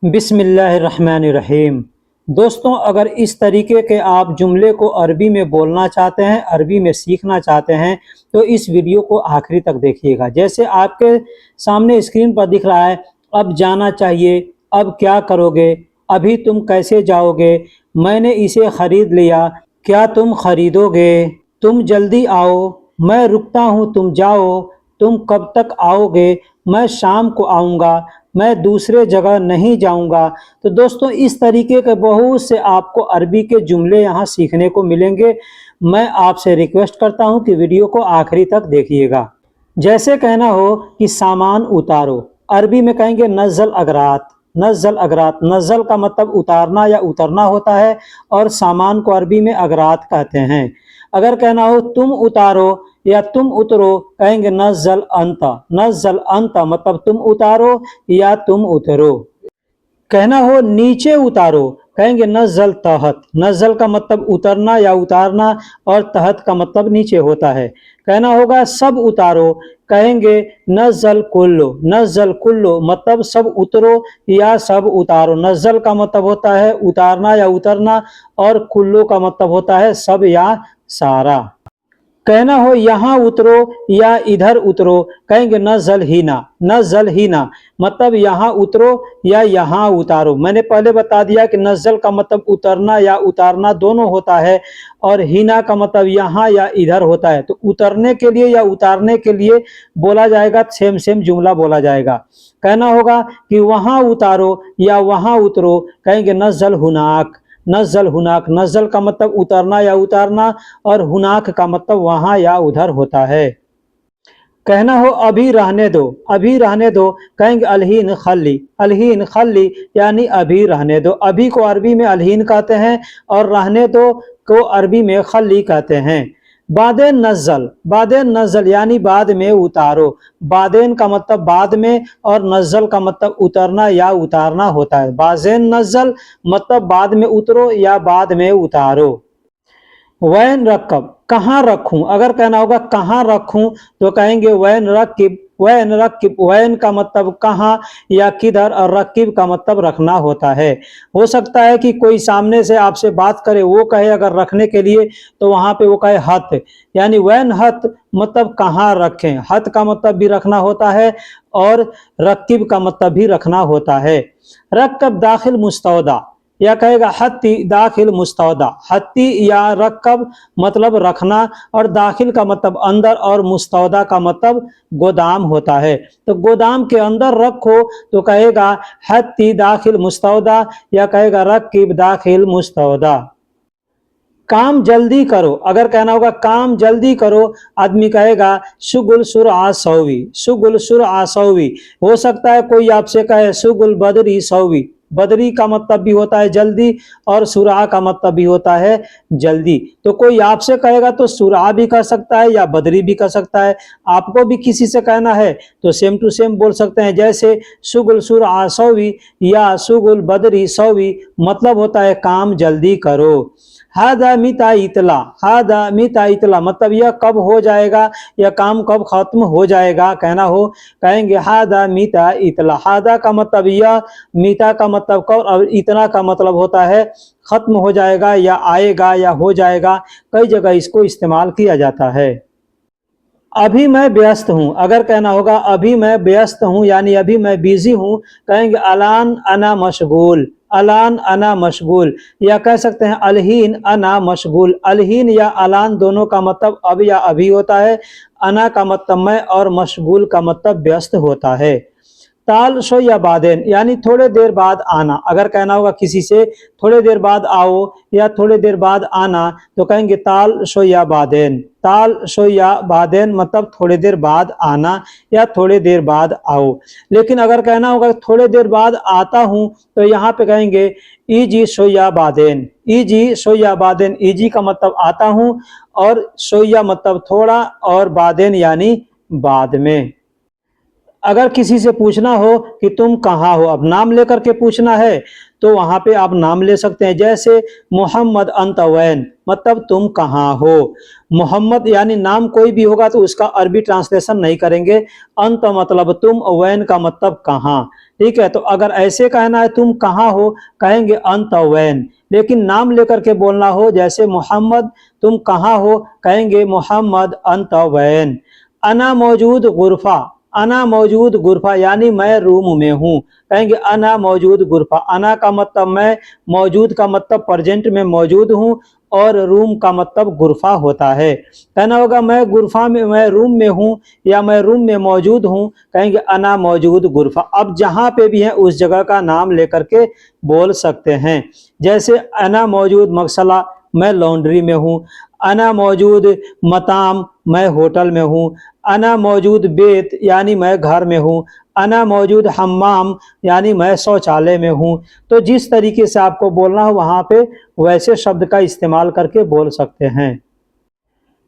बिस्मिल्लाहिर्रहमानिर्रहीम। दोस्तों, अगर इस तरीके के आप जुमले को अरबी में बोलना चाहते हैं, अरबी में सीखना चाहते हैं, तो इस वीडियो को आखिरी तक देखिएगा। जैसे आपके सामने स्क्रीन पर दिख रहा है, अब जाना चाहिए, अब क्या करोगे, अभी तुम कैसे जाओगे, मैंने इसे खरीद लिया, क्या तुम खरीदोगे, तुम जल्दी आओ, मैं रुकता हूँ तुम जाओ, तुम कब तक आओगे, मैं शाम को आऊँगा, मैं दूसरे जगह नहीं जाऊंगा। तो दोस्तों, इस तरीके के बहुत से आपको अरबी के जुमले यहाँ सीखने को मिलेंगे। मैं आपसे रिक्वेस्ट करता हूँ कि वीडियो को आखिरी तक देखिएगा। जैसे कहना हो कि सामान उतारो, अरबी में कहेंगे नज़ल अगरात। नज़ल अगरात, नज़ल का मतलब उतारना या उतरना होता है, और सामान को अरबी में अगरात कहते हैं। अगर कहना हो तुम उतारो या तुम उतरो, कहेंगे नज़ल अंता। नज़ल अंता मतलब तुम उतारो या तुम उतरो। कहना हो नीचे उतारो, कहेंगे नज़ल तहत। नज़ल का मतलब उतरना या उतारना, और तहत का मतलब नीचे होता है। कहना होगा सब उतारो, कहेंगे नज़ल कुल्लो। नज़ल कुल्लो मतलब सब उतरो या सब उतारो। नज़ल का मतलब होता है उतारना या उतरना, और कुल्लो का मतलब होता है सब या सारा। कहना हो यहाँ उतरो या इधर उतरो, कहेंगे नज़ल हीना। नज़ल हीना मतलब यहाँ उतरो या यहाँ उतारो। मैंने पहले बता दिया कि नज़ल का मतलब उतरना या उतारना दोनों होता है, और हीना का मतलब यहाँ या इधर होता है। तो उतरने के लिए या उतारने के लिए बोला जाएगा, सेम सेम जुमला बोला जाएगा। कहना होगा कि वहाँ उतारो या वहाँ उतरो, कहेंगे नज़ल हुनाक। नज़ल हुनाक, नज़ल का मतलब उतरना या उतारना, और हुनाक का मतलब वहां या उधर होता है। कहना हो अभी रहने दो, अभी रहने दो, कहेंगे अलहीन खल्ली। अलहीन खल्ली यानी अभी रहने दो। अभी को अरबी में अलहीन कहते हैं, और रहने दो को अरबी में खल्ली कहते हैं। बादेन नज़ल, बादेन नज़ल यानी बाद में उतारो। बादेन का मतलब बाद में, और नज़ल का मतलब उतरना या उतारना होता है। बादेन नज़ल मतलब बाद में उतरो या बाद में उतारो। वैन रकब, कहाँ रखूं। अगर कहना होगा कहाँ रखूं, तो कहेंगे वैन रकिब। वैन रकिब, वैन का मतलब कहाँ या किधर, और रकिब का मतलब रखना होता है। हो सकता है कि कोई सामने से आपसे बात करे, वो कहे अगर रखने के लिए, तो वहां पे वो कहे हत, यानी वैन हत मतलब कहाँ रखें। हत का मतलब भी रखना होता है, और रकिब का मतलब भी रखना होता है। रकब दाखिल मुस्तौदा, या कहेगा हत्ती दाखिल मुस्तौदा। हत्ती या रकब मतलब रखना, और दाखिल का मतलब अंदर, और मुस्तौदा का मतलब गोदाम होता है। तो गोदाम के अंदर रखो तो कहेगा हत्ती दाखिल मुस्तौदा, या कहेगा रकीब दाखिल मुस्तौदा। काम जल्दी करो, अगर कहना होगा काम जल्दी करो, आदमी कहेगा शुगुल सुर आसवी। शुगुल सुर आसवी। हो सकता है कोई आपसे कहे शुगुल बदरी सौवी। बदरी का मतलब भी होता है जल्दी, और सुरा का मतलब भी होता है जल्दी। तो कोई आपसे कहेगा तो सुरा भी कह सकता है या बदरी भी कह सकता है। आपको भी किसी से कहना है तो सेम टू सेम बोल सकते हैं। जैसे शुगुल सुर आसवी या शुगुल बदरी सौवी मतलब होता है काम जल्दी करो। हादा मिता इतला, हादा मिता इतला मतलब यह कब हो जाएगा, यह काम कब खत्म हो जाएगा। कहना हो, कहेंगे हादा मिता इतला। हादा का मतलब यह, मिता का मतलब कब, और इतना का मतलब होता है खत्म हो जाएगा या आएगा या हो जाएगा। कई जगह इसको इस्तेमाल किया जाता है। अभी मैं व्यस्त हूँ, अगर कहना होगा अभी मैं व्यस्त हूँ यानी अभी मैं बिजी हूँ, कहेंगे अलान अना मशगूल। अलान अना मशगूल, या कह सकते हैं अलहीन अना मशगूल। अलहीन या अलान दोनों का मतलब अब या अभी होता है। अना का मतलब मैं, और मशगूल का मतलब व्यस्त होता है। ताल शो या बादेन यानी थोड़े देर बाद आना। अगर कहना होगा किसी से थोड़े देर बाद आओ या थोड़े देर बाद आना, तो कहेंगे ताल शो या बादेन। ताल शो या बादेन मतलब थोड़े देर बाद आना या थोड़े देर बाद आओ। लेकिन अगर कहना होगा थोड़े देर बाद आता हूं, तो यहाँ पे कहेंगे ईजी शो या बादेन। ईजी शो या बादेन, ईजी का मतलब आता हूं, और शोया मतलब थोड़ा, और बादेन यानी बाद में। अगर किसी से पूछना हो कि तुम कहाँ हो, अब नाम लेकर के पूछना है, तो वहां पे आप नाम ले सकते हैं। जैसे मोहम्मद अंत वैन मतलब तुम कहाँ हो। मोहम्मद यानी नाम कोई भी होगा तो उसका अरबी ट्रांसलेशन नहीं करेंगे। अंत मतलब तुम, वैन का मतलब कहाँ। ठीक है। तो अगर ऐसे कहना है तुम कहाँ हो, कहेंगे अंत वैन। लेकिन नाम लेकर के बोलना हो, जैसे मोहम्मद तुम कहाँ हो, कहेंगे मोहम्मद अंत वैन। अना मौजूद गुरफा, अना मौजूद गुरफा यानी मैं रूम में हूँ, कहेंगे अना मौजूद गुरफा। अना का मतलब मैं, मौजूद का मतलब प्रेजेंट में मौजूद हूँ, और रूम का मतलब गुरफा होता है। कहना होगा मैं गुरफा में, मैं रूम में हूँ या मैं रूम में मौजूद हूँ, कहेंगे अना मौजूद गुरफा। अब जहाँ पे भी है उस जगह का नाम लेकर के बोल सकते हैं। जैसे अना मौजूद मगसला, मैं लॉन्ड्री में हूँ। अना मौजूद मताम, मैं होटल में हूँ। अना मौजूद बेत यानी मैं घर में हूँ। अना मौजूद हम्माम यानी मैं शौचालय में हूँ। तो जिस तरीके से आपको बोलना हो वहाँ पे वैसे शब्द का इस्तेमाल करके बोल सकते हैं।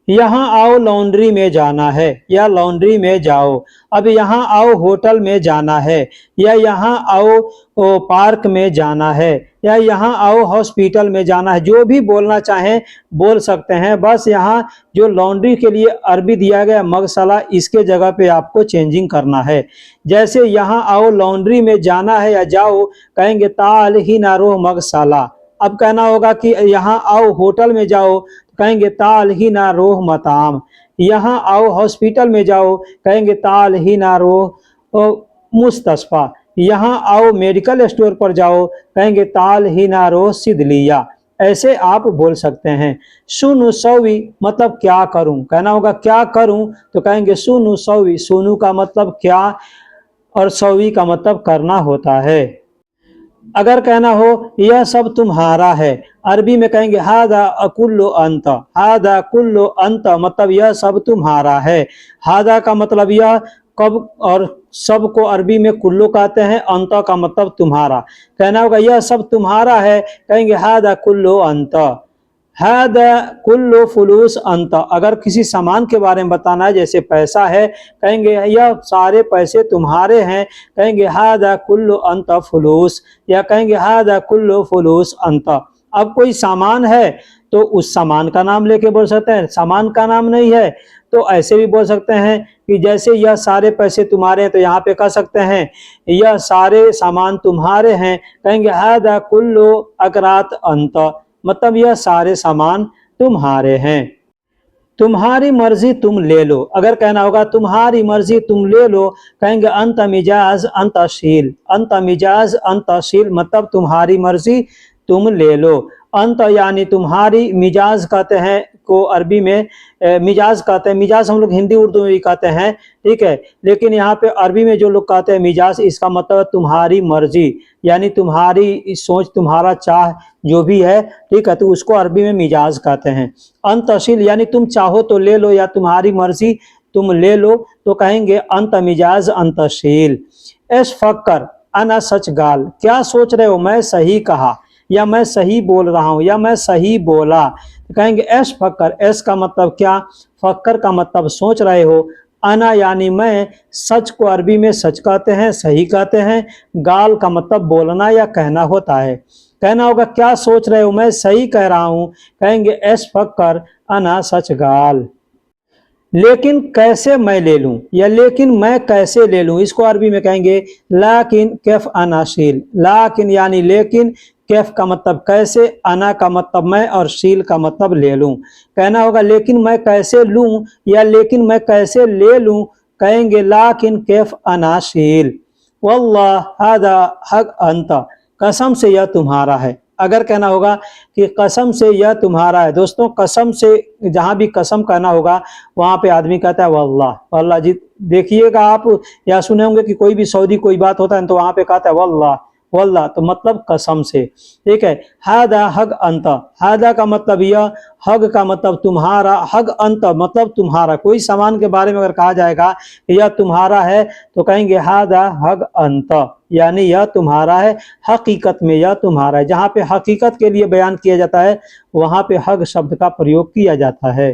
यहाँ आओ लॉन्ड्री में जाना है, या लॉन्ड्री में जाओ। अब यहाँ आओ होटल में जाना है, या यहाँ आओ पार्क में जाना है, या यहाँ आओ हॉस्पिटल में जाना है। जो भी बोलना चाहें बोल सकते हैं। बस यहाँ जो लॉन्ड्री के लिए अरबी दिया गया मगसला, इसके जगह पे आपको चेंजिंग करना है। जैसे यहाँ आओ लॉन्ड्री में जाना है या जाओ, कहेंगे ताल ही नारो मगसला। अब कहना होगा कि यहाँ आओ होटल में जाओ, कहेंगे ताल ही ना रोह मताम। यहाँ आओ हॉस्पिटल में जाओ, कहेंगे ताल ही ना रोह मुस्तशफा। यहाँ आओ मेडिकल स्टोर पर जाओ, कहेंगे ताल ही ना रोह सिदलिया। ऐसे आप बोल सकते हैं। सुनु सौवी मतलब क्या करूं, कहना होगा क्या करूं, तो कहेंगे सुनु सौवी। सुनु का मतलब क्या, और सौवी का मतलब करना होता है। अगर कहना हो यह सब तुम्हारा है, अरबी में कहेंगे हादा कुल्लु अंत। हादा कुल्लु अंत मतलब यह सब तुम्हारा है। हादा का मतलब यह, कब और सब को अरबी में कुल्लु कहते हैं, अंत का मतलब तुम्हारा। कहना होगा यह सब तुम्हारा है, कहेंगे हादा कुल्लु अंत। हादा कुल्लु फुलूस अंत। अगर किसी सामान के बारे में बताना है, जैसे पैसा है, कहेंगे यह सारे पैसे तुम्हारे हैं, कहेंगे हादा कुल्लु अंत फुलूस, या कहेंगे हादा कुल्लु फुलूस अंत। अब कोई सामान है तो उस सामान का नाम लेके बोल सकते हैं। सामान का नाम नहीं है तो ऐसे भी बोल सकते हैं कि जैसे यह सारे पैसे तुम्हारे हैं, तो यहाँ पे कह सकते हैं यह सारे सामान तुम्हारे हैं, कहेंगे हादा कुल्लु अकरात अंत, मतलब यह सारे सामान तुम्हारे हैं। तुम्हारी मर्जी तुम ले लो। अगर कहना होगा तुम्हारी मर्जी तुम ले लो, कहेंगे अंत मिजाज अंतशील। अंत मिजाज अंतशील मतलब तुम्हारी मर्जी तुम ले लो। अंत यानी तुम्हारी, मिजाज कहते हैं को अरबी में मिजाज कहते हैं। मिजाज हम लोग हिंदी उर्दू में भी कहते हैं, ठीक है। लेकिन यहाँ पे अरबी में जो लोग कहते हैं मिजाज, इसका मतलब तुम्हारी मर्जी, यानी तुम्हारी सोच, तुम्हारा चाह जो भी है, ठीक है, तो उसको अरबी में मिजाज कहते हैं। अंतशील यानी तुम चाहो तो ले लो, या तुम्हारी मर्जी तुम ले लो, तो कहेंगे अंत मिजाज अंतशील। एस फक्कर अना सच गाल, क्या सोच रहे हो, मैं सही कहा, या मैं सही बोल रहा हूँ, या मैं सही बोला, तो कहेंगे एस फक्कर। एस का मतलब क्या, फक्कर का मतलब सोच रहे हो। अना यानी मैं, सच को अरबी में सच कहते हैं, सही कहते हैं। गाल का मतलब बोलना या कहना होता है। कहना होगा क्या सोच रहे हो, मैं सही कह रहा हूँ, कहेंगे एस फक्कर अना सच गाल। लेकिन कैसे मैं ले लूं, या लेकिन मैं कैसे ले लूं, इसको अरबी में कहेंगे लाकिन कैफ अनाशील। लाकिन यानी लेकिन, कैफ का मतलब कैसे, अना का मतलब मैं, और शील का मतलब ले लूं। कहना होगा लेकिन मैं कैसे लूं, या लेकिन मैं कैसे ले लूं, कहेंगे लाकिन कैफ अनाशील। वल्लाह हादा हक अंत, कसम से यह तुम्हारा है। अगर कहना होगा कि कसम से यह तुम्हारा है, दोस्तों कसम से जहां भी कसम कहना होगा वहां पे आदमी कहता है वल्लाह। वल्लाह जी देखिएगा आप, या सुने होंगे कि कोई भी सऊदी कोई बात होता है तो वहां पे कहता है वल्लाह। वल्लाह तो मतलब कसम से, ठीक है। हादा हग अंत, हादा का मतलब यह, हग का मतलब तुम्हारा, हग अंत मतलब तुम्हारा। कोई सामान के बारे में अगर कहा जाएगा यह तुम्हारा है, तो कहेंगे हादा हग अंत, यानी यह तुम्हारा है, हकीकत में यह तुम्हारा है। जहाँ पे हकीकत के लिए बयान किया जाता है वहां पे हग शब्द का प्रयोग किया जाता है।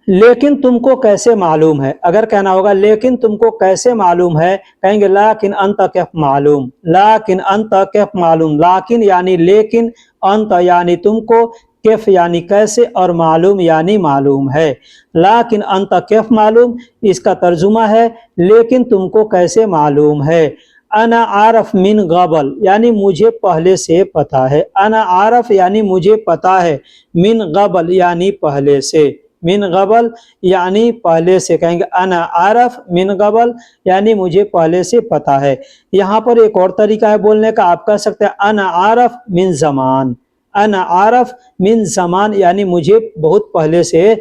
लेकिन तुमको कैसे मालूम है, अगर कहना होगा लेकिन तुमको कैसे मालूम है, कहेंगे लाकिन अंत कैफ मालूम। लाकिन अंत कैफ मालूम, लाकिन यानी लेकिन, अंत यानी तुमको, कैफ यानी कैसे, और मालूम यानी मालूम है। लाकिन अंत कैफ मालूम, इसका तर्जुमा है लेकिन तुमको कैसे मालूम है। अना आरफ मिन गबल यानी मुझे पहले से पता है। अना आरफ यानी मुझे पता है, मिन गबल यानी पहले से, मिन गबल यानी पहले से, कहेंगे अना आरफ मिन गबल यानी मुझे पहले से पता है। यहाँ पर एक और तरीका है बोलने का, आप कह सकते हैं अना आरफ मिन जमान, अना आरफ मिन जमान यानी मुझे बहुत पहले से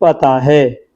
पता है।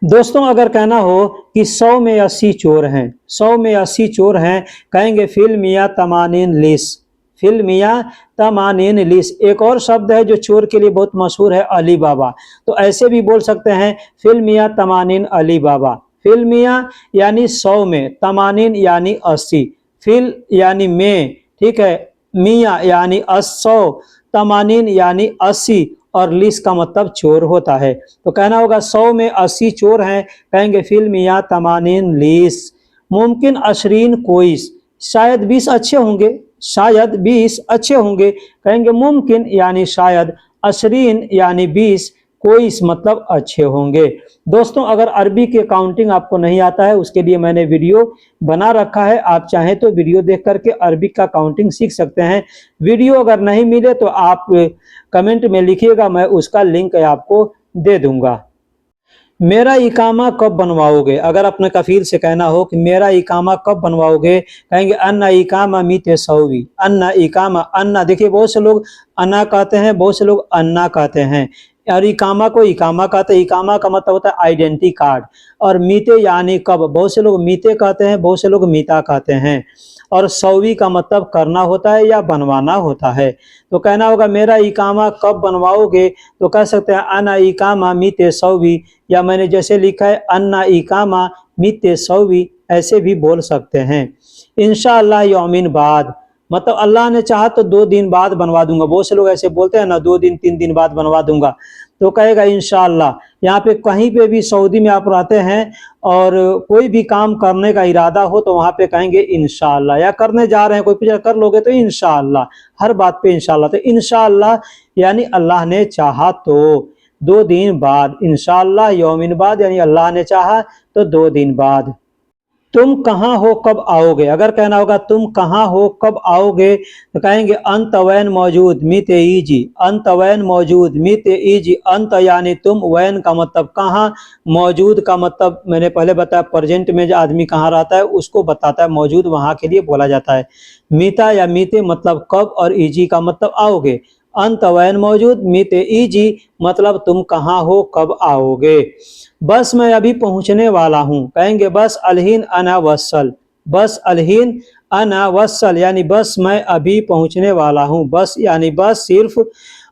दोस्तों अगर कहना हो कि 100 में 80 चोर हैं, 100 में 80 चोर हैं, कहेंगे फिल मिया तमानीन लिस, फिल मिया तमानीन लिस। एक और शब्द है जो चोर के लिए बहुत मशहूर है, अली बाबा, तो ऐसे भी बोल सकते हैं फिल मिया तमानीन अली बाबा। फिल मिया यानी 100 में, तमानीन यानी 80, फिल यानी में, ठीक है, मिया यानी 100, तमानीन यानी 80 और लिस का मतलब चोर होता है। तो कहना होगा 100 में 80 चोर हैं, कहेंगे फिल मिया तमानीन लिस। मुमकिन 20 कोइस, शायद 20 अच्छे होंगे, शायद 20 अच्छे होंगे, कहेंगे मुमकिन यानी शायद, 20 यानी 20, कोइस मतलब अच्छे होंगे। दोस्तों अगर अरबी की काउंटिंग आपको नहीं आता है, उसके लिए मैंने वीडियो बना रखा है, आप चाहें तो वीडियो देख करके अरबी का काउंटिंग सीख सकते हैं। वीडियो अगर नहीं मिले तो आप कमेंट में लिखिएगा, मैं उसका लिंक आपको दे दूंगा। मेरा इकामा कब बनवाओगे, अगर अपने कफील से कहना हो कि मेरा इकामा कब बनवाओगे, कहेंगे अन्ना इकामा मीते सौवी, अन्ना इकामा, अन्ना देखिए बहुत से लोग अन्ना कहते हैं, बहुत से लोग अन्ना कहते हैं, और इकामा को इकामा कहते हैं। इकामा का मतलब होता है आइडेंटिटी कार्ड, और मीते यानी कब, बहुत से लोग मीते कहते हैं, बहुत से लोग मीता कहते हैं, और सौवी का मतलब करना होता है या बनवाना होता है। तो कहना होगा मेरा इकामा कब बनवाओगे, तो कह सकते हैं अन्ना इकामा मीते सौवी, या मैंने जैसे लिखा है अन्ना इकामा मीते सौवी, ऐसे भी बोल सकते हैं। इंशाअल्लाह यौमिन बाद, मतलब अल्लाह ने चाहा तो 2 दिन बाद बनवा दूंगा। बहुत से लोग ऐसे बोलते हैं ना, 2 दिन 3 दिन बाद बनवा दूंगा, तो कहेगा इंशाअल्लाह। यहाँ पे कहीं पे भी सऊदी में आप रहते हैं और कोई भी काम करने का इरादा हो तो वहाँ पे कहेंगे इंशाअल्लाह, या करने जा रहे हैं कोई पूछा कर लोगे तो इंशाअल्लाह, हर बात पे इंशाअल्लाह। तो इंशाअल्लाह यानी अल्लाह ने चाहा तो 2 दिन बाद, इंशाअल्लाह यौमिन बाद यानी अल्लाह ने चाहा तो 2 दिन बाद। तुम कहाँ हो कब आओगे, अगर कहना होगा तुम कहाँ हो कब आओगे, तो कहेंगे अंत वैन मौजूद मीते ईजी, अंत वैन मौजूद मीते ईजी। अंत यानी तुम, वैन का मतलब कहाँ, मौजूद का मतलब मैंने पहले बताया प्रेजेंट में जो आदमी कहाँ रहता है उसको बताता है, मौजूद वहाँ के लिए बोला जाता है। मीता या मीते मतलब कब, और ईजी का मतलब आओगे। अंत वैन मौजूद मीते ईजी मतलब तुम कहाँ हो कब आओगे। बस मैं अभी पहुंचने वाला हूं, कहेंगे बस अलहीन अना वसल, बस अलहीन अना वसल यानी बस मैं अभी पहुंचने वाला हूं। बस यानी बस सिर्फ,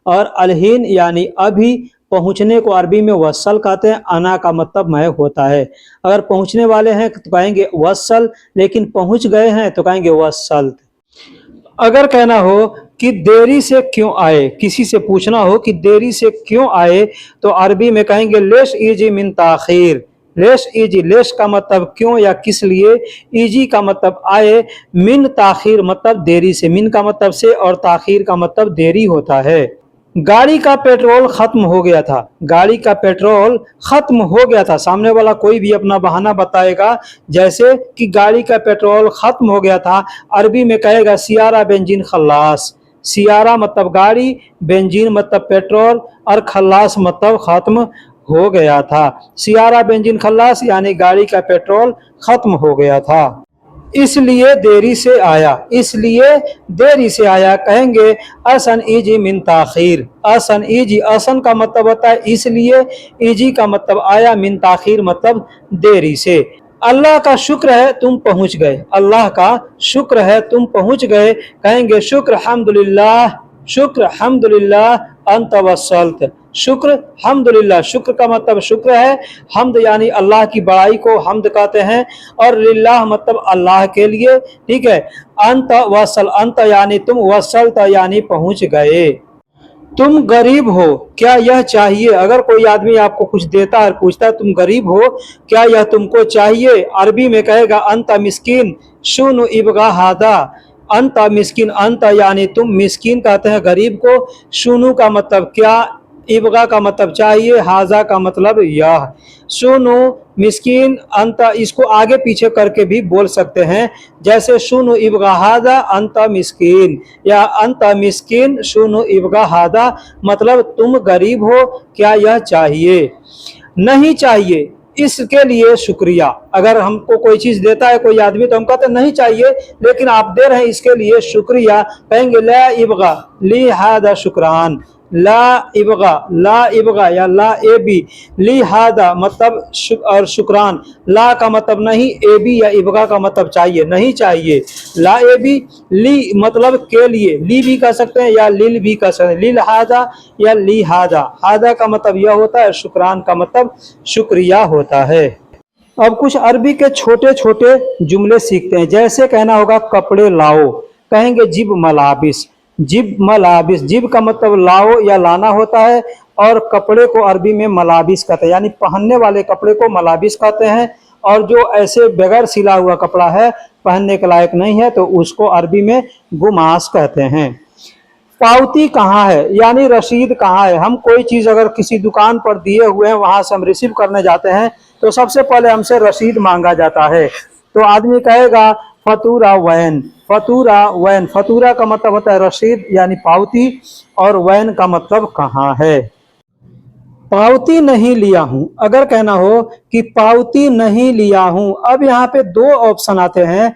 और अलहीन यानी अभी। पहुंचने को अरबी में वसल कहते हैं, अना का मतलब मैं होता है। अगर पहुंचने वाले हैं तो कहेंगे वसल, लेकिन पहुंच गए हैं तो कहेंगे वसल। अगर कहना हो कि देरी से क्यों आए, किसी से पूछना हो कि देरी से क्यों आए, तो अरबी में कहेंगे लेश इजी मिन ताखीर। लेश इजी, लेश का मतलब क्यों या किस लिए, इजी का मतलब आए, मिन ताखीर मतलब देरी से, मिन का मतलब से और ताखीर का मतलब देरी होता है। गाड़ी का पेट्रोल खत्म हो गया था, गाड़ी का पेट्रोल खत्म हो गया था। सामने वाला कोई भी अपना बहाना बताएगा, जैसे कि गाड़ी का पेट्रोल खत्म हो गया था, अरबी में कहेगा सियारा बेंजीन खल्लास। सियारा मतलब गाड़ी, बेंजीन मतलब पेट्रोल, और खल्लास मतलब खत्म हो गया था। सियारा बेंजीन खल्लास यानी गाड़ी का पेट्रोल खत्म हो गया था। इसलिए देरी से आया, इसलिए देरी से आया, कहेंगे असन इजी मिन ताखीर। असन इजी, असन का मतलब होता है इसलिए, इजी का मतलब आया, मिन ताखीर मतलब देरी से। अल्लाह का शुक्र है तुम पहुंच गए, अल्लाह का शुक्र है तुम पहुंच गए, कहेंगे शुक्र हम्दुलिल्लाह, शुक्र हम्दुलिल्लाह अंत वसल्त। शुक्र हम्दुलिल्लाह, शुक्र का मतलब शुक्र है, हम्द यानी अल्लाह की बड़ाई को हम्द कहते हैं, और लिल्लाह मतलब अल्लाह के लिए, ठीक है। अंत वसल, अंत यानी तुम, वसल्त यानी पहुंच गए। तुम गरीब हो क्या यह चाहिए, अगर कोई आदमी आपको कुछ देता है और पूछता है तुम गरीब हो क्या यह तुमको चाहिए, अरबी में कहेगा अंत मिस्कीन शुनु इबगा हादा। अंत मिस्किन, अंत यानी तुम, मिस्किन कहते हैं गरीब को, शुनु का मतलब क्या, इबगा का मतलब चाहिए, हाजा का मतलब यह। सुनो मिस्कीन अंत, इसको आगे पीछे करके भी बोल सकते हैं, जैसे सुनो इबगा हादा अंत मिस्कीन, या अंत मिस्कीन सुनो इबगा हादा, मतलब तुम गरीब हो, क्या यह चाहिए? नहीं चाहिए, इसके लिए शुक्रिया। अगर हमको कोई चीज देता है कोई आदमी तो हम कहते हैं नहीं चाहिए, लेकिन आप दे रहे हैं इसके लिए शुक्रिया, कहेंगे ला इबगा ली हादा शुक्रान, ला इबगा या ला ए बी, ली हादा मतलब और शुक्रान, ला का मतलब नहीं, ए बी या इबगा का मतलब चाहिए, नहीं चाहिए। ला ए बी, ली मतलब के लिए, ली भी कह सकते हैं या लिल भी कह सकते हैं, लिल हादा या ली हादा। हादा का मतलब यह होता है, शुक्रान का मतलब शुक्रिया होता है। अब कुछ अरबी के छोटे छोटे जुमले सीखते हैं, जैसे कहना होगा कपड़े लाओ, कहेंगे जिब मलाबिस, जिब मलाबिस, जिब का मतलब लाओ या लाना होता है, और कपड़े को अरबी में मलाबिस कहते हैं, यानी पहनने वाले कपड़े को मलाबिस कहते हैं, और जो ऐसे बगैर सिला हुआ कपड़ा है, पहनने के लायक नहीं है, तो उसको अरबी में गुमास कहते हैं। पावती कहाँ है, यानी रसीद कहाँ है। हम कोई चीज अगर किसी दुकान पर दिए हुए हैं, वहां से हम रिसीव करने जाते हैं, तो सबसे पहले हमसे रसीद मांगा जाता है। तो आदमी कहेगा फतूरा वैन, फतूरा वैन, फतूरा का मतलब होता है रसीद यानी पावती, और वैन का मतलब कहाँ है। पावती नहीं लिया हूं, अगर कहना हो कि पावती नहीं लिया हूं, अब यहाँ पे दो ऑप्शन आते हैं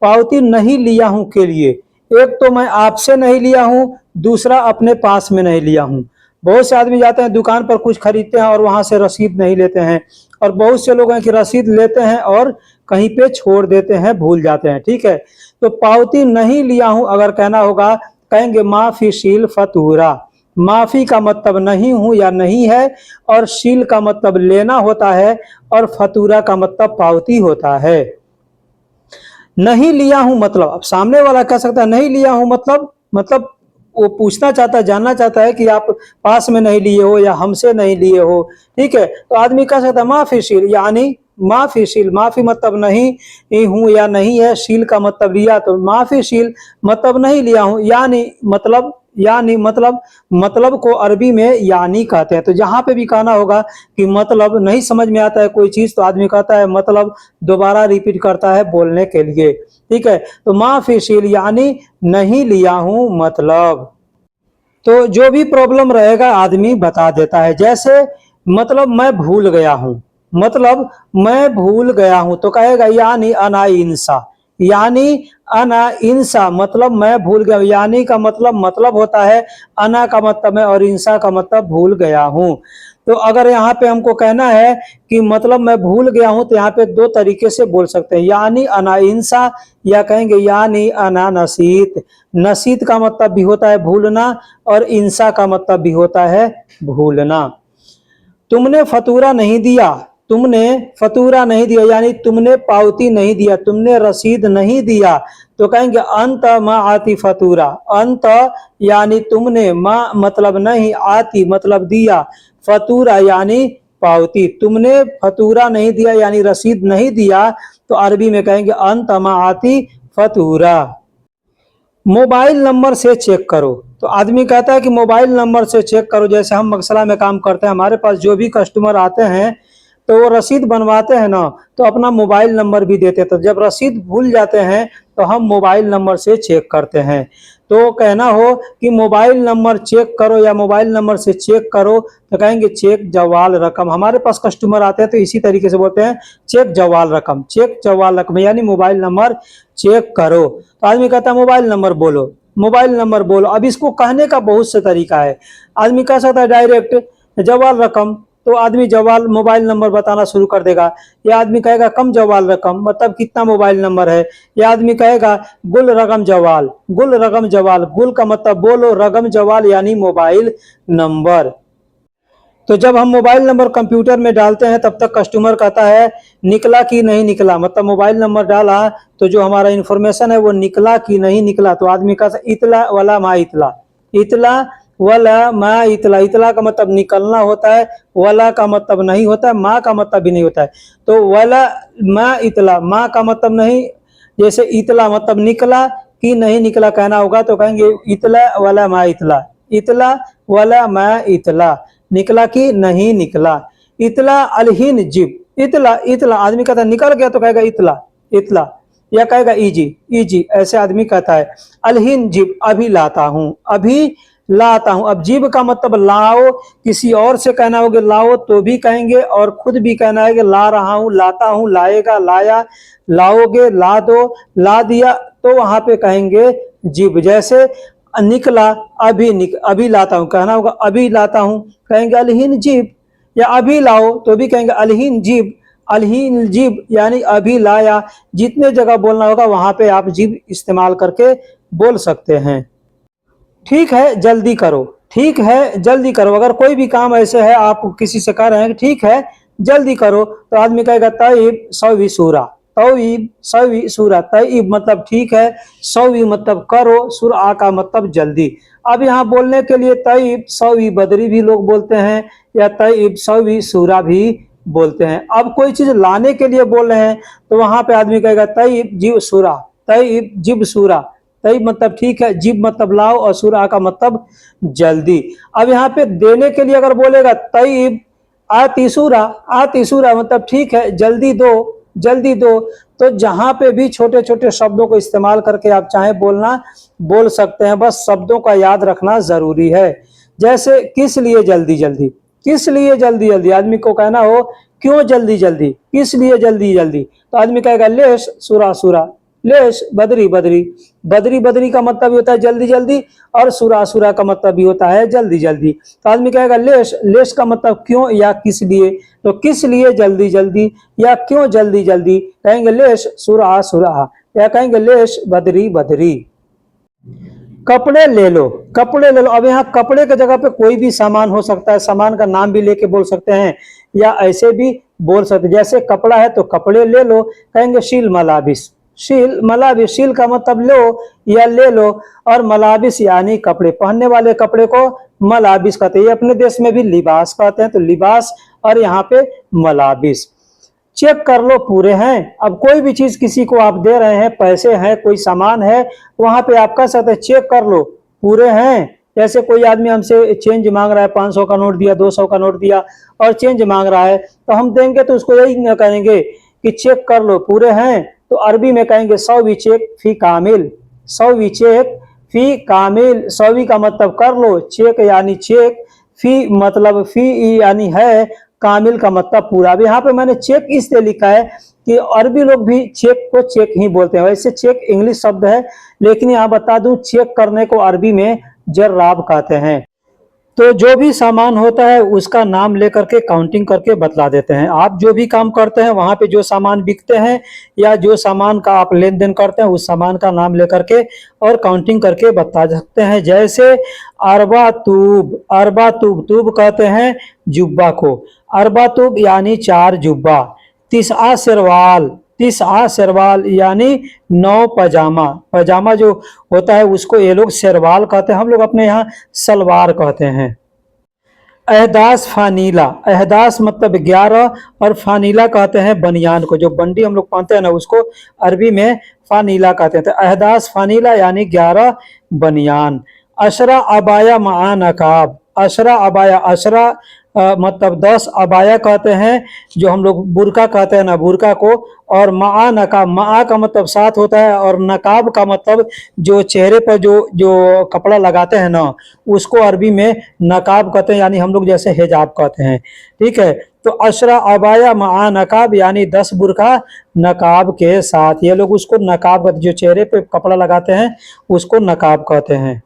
पावती नहीं लिया हूं के लिए। एक तो मैं आपसे नहीं लिया हूं, दूसरा अपने पास में नहीं लिया हूं। बहुत से आदमी जाते हैं दुकान पर कुछ खरीदते हैं और वहां से रसीद नहीं लेते हैं, और बहुत से लोग हैं कि रसीद लेते हैं और कहीं पे छोड़ देते हैं, भूल जाते हैं। ठीक है, तो पावती नहीं लिया हूं अगर कहना होगा, कहेंगे माफी शील फतूरा। माफी का मतलब नहीं हूं या नहीं है, और शील का मतलब लेना होता है, और फतूरा का मतलब पावती होता है। नहीं लिया हूं मतलब, अब सामने वाला कह सकता है नहीं लिया हूं मतलब वो पूछना चाहता है, जानना चाहता है कि आप पास में नहीं लिए हो या हमसे नहीं लिए हो। ठीक है, तो आदमी कह सकता है माफी शील, यानी माफी शील, माफी मतलब नहीं हूं या नहीं है, शील का मतलब लिया, तो माफी शील मतलब नहीं लिया हूं, यानी मतलब को अरबी में यानी कहते हैं। तो जहां पे भी कहना होगा कि मतलब नहीं समझ में आता है कोई चीज, तो आदमी कहता है मतलब दोबारा रिपीट करता है बोलने के लिए। ठीक है, तो माफी शील यानी नहीं लिया हूं मतलब। तो जो भी प्रॉब्लम रहेगा आदमी बता देता है, जैसे मतलब मैं भूल गया हूं, मतलब मैं भूल गया हूं, तो कहेगा यानी अना इंसा, यानी अना इंसा मतलब मैं भूल गया, यानी का मतलब होता है, अना का मतलब है, और इंसा का मतलब भूल गया हूं। तो अगर यहाँ पे हमको कहना है कि मतलब मैं भूल गया हूं, तो यहाँ पे दो तरीके से बोल सकते हैं, यानी अना इंसा, या कहेंगे यानी अना नसीत। नसीत का मतलब भी होता है भूलना, और इंसा का मतलब भी होता है भूलना। तुमने फतूरा नहीं दिया, तुमने फतूरा नहीं दिया यानी तुमने पावती नहीं दिया, तुमने रसीद नहीं दिया, तो कहेंगे अंत मा आती फतूरा। अंत यानी तुमने, मा मतलब नहीं, आती मतलब दिया, फतूरा यानी पावती। तुमने फतूरा नहीं दिया यानी रसीद नहीं दिया, तो अरबी में कहेंगे अंत मा आती फतूरा। मोबाइल नंबर से चेक करो, तो आदमी कहता है कि मोबाइल नंबर से चेक करो। जैसे हम मगसला में काम करते हैं, हमारे पास जो भी कस्टमर आते हैं तो वो रसीद बनवाते हैं ना, तो अपना मोबाइल नंबर भी देते हैं, तो जब रसीद भूल जाते हैं तो हम मोबाइल नंबर से चेक करते हैं। तो कहना हो कि मोबाइल नंबर चेक करो या मोबाइल नंबर से चेक करो, तो कहेंगे चेक जवाल रकम। हमारे पास कस्टमर आते हैं तो इसी तरीके से बोलते हैं चेक जवाल रकम, चेक जवाल रकम यानी मोबाइल नंबर चेक करो। तो आदमी कहता है मोबाइल नंबर बोलो, मोबाइल नंबर बोलो। अब इसको कहने का बहुत से तरीका है, आदमी कह सकता है डायरेक्ट जवाल रकम, तो आदमी जवाल मोबाइल नंबर बताना शुरू कर देगा। या आदमी कहेगा कम जवाल रकम, मतलब कितना मोबाइल नंबर है। या आदमी कहेगा गुल रकम जवाल, गुल रकम जवाल, गुल का मतलब बोलो, रकम जवाल यानी मोबाइल नंबर। तो जब हम मोबाइल नंबर कंप्यूटर में डालते हैं तब तक कस्टमर कहता है निकला कि नहीं निकला, मतलब मोबाइल नंबर डाला तो जो हमारा इंफॉर्मेशन है वो निकला कि नहीं निकला। तो आदमी कहता है इतला वाला मा इतला, इतला वाला मा इतला। इतला का मतलब निकलना होता है, वाला का मतलब नहीं होता है, माँ का मतलब भी नहीं होता है। तो वाला मा इतला, माँ का मतलब नहीं, जैसे इतला मतलब निकला कि नहीं निकला कहना होगा, तो कहेंगे इतला वाला मा इतला, इतला वाला मा इतला, निकला कि नहीं निकला। इतला अलहीन जिब, इतला इतला आदमी कहता है निकल गया तो कहेगा इतला इतला, या कहेगा इजी इजी, ऐसे आदमी कहता है। अलहीन जिब अभी लाता हूं, अभी लाता हूं। अब जिब का मतलब लाओ, किसी और से कहना होगा लाओ तो भी कहेंगे, और खुद भी कहना है कि ला रहा हूं, लाता हूं, लाएगा, लाया, लाओगे, ला दो, ला दिया, तो वहां पे कहेंगे जिब। जैसे निकला अभी लाता हूं, कहना होगा अभी लाता हूं, कहेंगे अलहीन जिब। या अभी लाओ तो भी कहेंगे अलहीन जिब, अलहीन जिब यानी अभी लाया। जितने जगह बोलना होगा वहां पे आप जिब इस्तेमाल करके बोल सकते हैं। ठीक है जल्दी करो, ठीक है जल्दी करो। अगर कोई भी काम ऐसे है आप किसी से कह रहे हैं कि ठीक है जल्दी करो, तो आदमी कहेगा तईब सवी सूरा, तईब सवी सूरा। तईब मतलब ठीक है, सवी मतलब करो, सूरा का मतलब जल्दी। अब यहाँ बोलने के लिए तईब सवी बदरी भी लोग बोलते हैं, या तईब सवी सूरा भी बोलते हैं। अब कोई चीज लाने के लिए बोल रहे हैं तो वहां पे आदमी कहेगा तईब जिब सूरा, तईब जिब सूरा। तईब मतलब ठीक है, जिब मतलब लाओ, और सूरा का मतलब जल्दी। अब यहाँ पे देने के लिए अगर बोलेगा तईब आतिसूरा, आतिसूरा मतलब ठीक है जल्दी दो, जल्दी दो। तो जहां पे भी छोटे छोटे शब्दों को इस्तेमाल करके आप चाहे बोलना बोल सकते हैं, बस शब्दों का याद रखना जरूरी है। जैसे किस लिए जल्दी जल्दी, किस लिए जल्दी जल्दी, आदमी को कहना हो क्यों जल्दी जल्दी, किस लिए जल्दी जल्दी, तो आदमी कहेगा लेश सूरा सूरा, लेश बदरी बदरी। बदरी बदरी का मतलब भी होता है जल्दी जल्दी, और सूरा सूरा का मतलब भी होता है जल्दी जल्दी। तो आदमी कहेगा लेश, लेश का मतलब क्यों या किस लिए, तो किस लिए जल्दी जल्दी या क्यों जल्दी जल्दी, कहेंगे लेश सूरा सूरा, या कहेंगे लेश बदरी बदरी। कपड़े ले लो, कपड़े ले लो। अब यहाँ कपड़े की जगह पे कोई भी सामान हो सकता है, सामान का नाम भी लेके बोल सकते हैं, या ऐसे भी बोल सकते हैं। जैसे कपड़ा है तो कपड़े ले लो, कहेंगे शील मलाबिस, शील मलाबिस। शील का मतलब लो या ले लो, और मलाबिस यानी कपड़े, पहनने वाले कपड़े को मलाबिस कहते हैं। अपने देश में भी लिबास कहते हैं, तो लिबास, और यहाँ पे मलाबिस। चेक कर लो पूरे हैं। अब कोई भी चीज किसी को आप दे रहे हैं, पैसे हैं, कोई सामान है, वहां पे आप कह सकते हैं चेक कर लो पूरे हैं। जैसे कोई आदमी हमसे चेंज मांग रहा है, 500 का नोट दिया, 200 का नोट दिया और चेंज मांग रहा है, तो हम देंगे तो उसको यही कहेंगे कि चेक कर लो पूरे हैं। तो अरबी में कहेंगे सौवी चेक फी कामिल, सौवी चेक फी कामिल। सौवी का मतलब कर लो, चेक यानी चेक, फी मतलब फी यानी है, कामिल का मतलब पूरा। अब यहाँ पे मैंने चेक इसलिए लिखा है कि अरबी लोग भी चेक को चेक ही बोलते हैं। वैसे चेक इंग्लिश शब्द है, लेकिन यहाँ बता दूं चेक करने को अरबी में जर्राब कहते हैं। तो जो भी सामान होता है उसका नाम लेकर के काउंटिंग करके बतला देते हैं। आप जो भी काम करते हैं वहां पे जो सामान बिकते हैं या जो सामान का आप लेन देन करते हैं उस सामान का नाम लेकर के और काउंटिंग करके बता सकते हैं। जैसे अरबा तूब, अरबा तूब, तूब कहते हैं जुब्बा को, अरबा तूब यानी 4 जुब्बा। तिसआ सरवाल, तिसआ सरवाल यानी 9 पजामा। पजामा जो होता है उसको ये लोग सरवाल कहते हैं, हम लोग अपने यहाँ सलवार कहते हैं। अहदास फानीला, अहदास मतलब 11, और फानीला कहते हैं बनियान को, जो बंडी हम लोग पहनते हैं ना उसको अरबी में फानीला कहते हैं। तो अहदास फानीला यानी 11 बनियान। अशरा अबाया मा नकाब, अशरा अबाया, अशरा मतलब 10 अबाया कहते हैं, जो हम लोग बुरका कहते हैं ना बुरका को। और मा नकाब, मा का मतलब साथ होता है, और नकाब का मतलब जो चेहरे पर जो जो कपड़ा लगाते हैं ना उसको अरबी में नकाब कहते हैं, यानी हम लोग जैसे हिजाब कहते हैं। ठीक है, तो अशरा अबाया मा नकाब यानी 10 बुरका नकाब के साथ। ये लोग उसको नकाब कहते, जो चेहरे पे कपड़ा लगाते हैं उसको नकाब कहते हैं।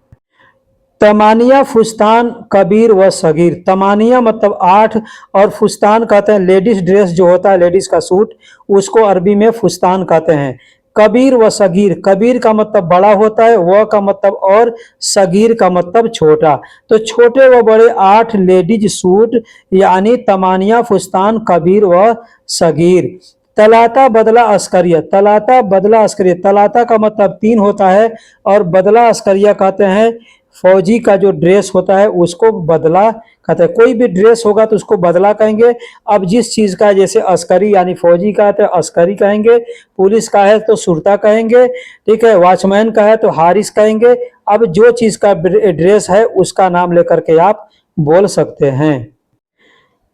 तमानिया फुस्तान कबीर व सगीर, तमानिया मतलब 8, और फुस्तान कहते हैं लेडीज ड्रेस जो होता है, लेडीज का सूट, उसको अरबी में फुस्तान कहते हैं। कबीर व सगीर, कबीर का मतलब बड़ा होता है, व का मतलब और, सगीर का मतलब छोटा। तो छोटे व बड़े 8 लेडीज सूट यानी तमानिया फुस्तान कबीर व सगीर। तलाता बदला अस्करिया, तलाता बदला अस्करिया, तलाता का मतलब 3 होता है, और बदला अस्करिया कहते हैं फौजी का जो ड्रेस होता है उसको बदला कहते हैं। कोई भी ड्रेस होगा तो उसको बदला कहेंगे। अब जिस चीज का, जैसे अस्करी यानी फौजी का है तो अस्करी कहेंगे, पुलिस का है तो सुरता कहेंगे, ठीक है, वॉचमैन का है तो हारिस कहेंगे। अब जो चीज का ड्रेस है उसका नाम लेकर के आप बोल सकते हैं।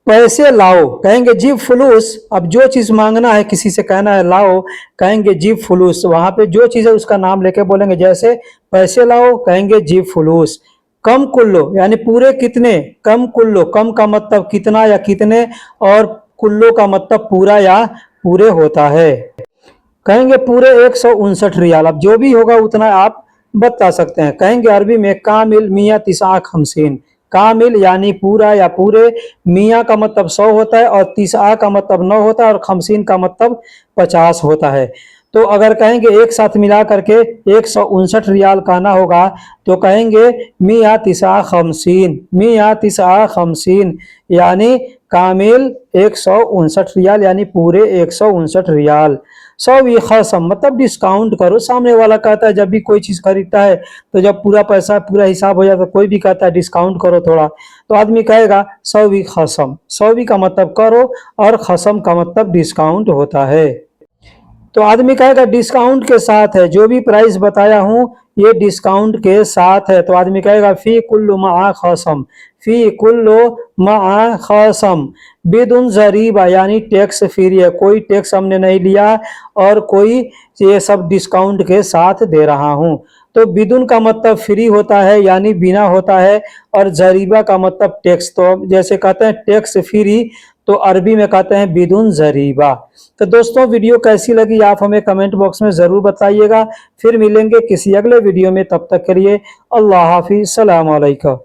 पैसे लाओ, कहेंगे जीब फुलूस। अब जो चीज मांगना है, किसी से कहना है लाओ, कहेंगे जीब फुलूस। वहां पे जो चीज है उसका नाम लेके बोलेंगे, जैसे पैसे लाओ कहेंगे जीब फुलूस। कम कुल्लो यानी पूरे कितने, कम कुल्लो, कम का मतलब कितना या कितने, और कुल्लो का मतलब पूरा या पूरे होता है। कहेंगे पूरे 159 रियाल। अब जो भी होगा उतना आप बता सकते हैं। कहेंगे अरबी में कामिल मियाँ तिसा खमसीन। कामिल यानी पूरा या पूरे, मियाँ का मतलब 100 होता है, और तिसा का मतलब 9 होता है, और खमसीन का मतलब 50 होता है। तो अगर कहेंगे एक साथ मिला करके 159 रियाल कहना होगा, तो कहेंगे मियाँ तिसा खमसीन, मियाँ तिसा खमसीन, यानी कामिल 159 रियाल यानी पूरे 159 रियाल। 100 खसम मतलब डिस्काउंट करो। सामने वाला कहता है, जब भी कोई चीज खरीदता है तो जब पूरा पैसा पूरा हिसाब हो जाता है, कोई भी कहता है डिस्काउंट करो थोड़ा, तो आदमी कहेगा 100 खसम। 100 का मतलब करो, और खसम का मतलब डिस्काउंट होता है। तो आदमी कहेगा डिस्काउंट के साथ है, जो भी प्राइस बताया हूं ये डिस्काउंट के साथ है। तो आदमी कहेगा फी कुल्लु मा खसम, फी कुल्लु मा खसम, बिदुन जरीबा यानी टैक्स फ्री है, कोई टैक्स हमने नहीं लिया, और कोई ये सब डिस्काउंट के साथ दे रहा हूं। तो बिदुन का मतलब फ्री होता है यानी बिना होता है, और जरीबा का मतलब टैक्स। तो जैसे कहते हैं टैक्स फ्री, तो अरबी में कहते हैं बिदुन जरीबा। तो दोस्तों वीडियो कैसी लगी आप हमें कमेंट बॉक्स में ज़रूर बताइएगा। फिर मिलेंगे किसी अगले वीडियो में, तब तक के लिए अल्लाह हाफिज़, सलाम अलैकुम।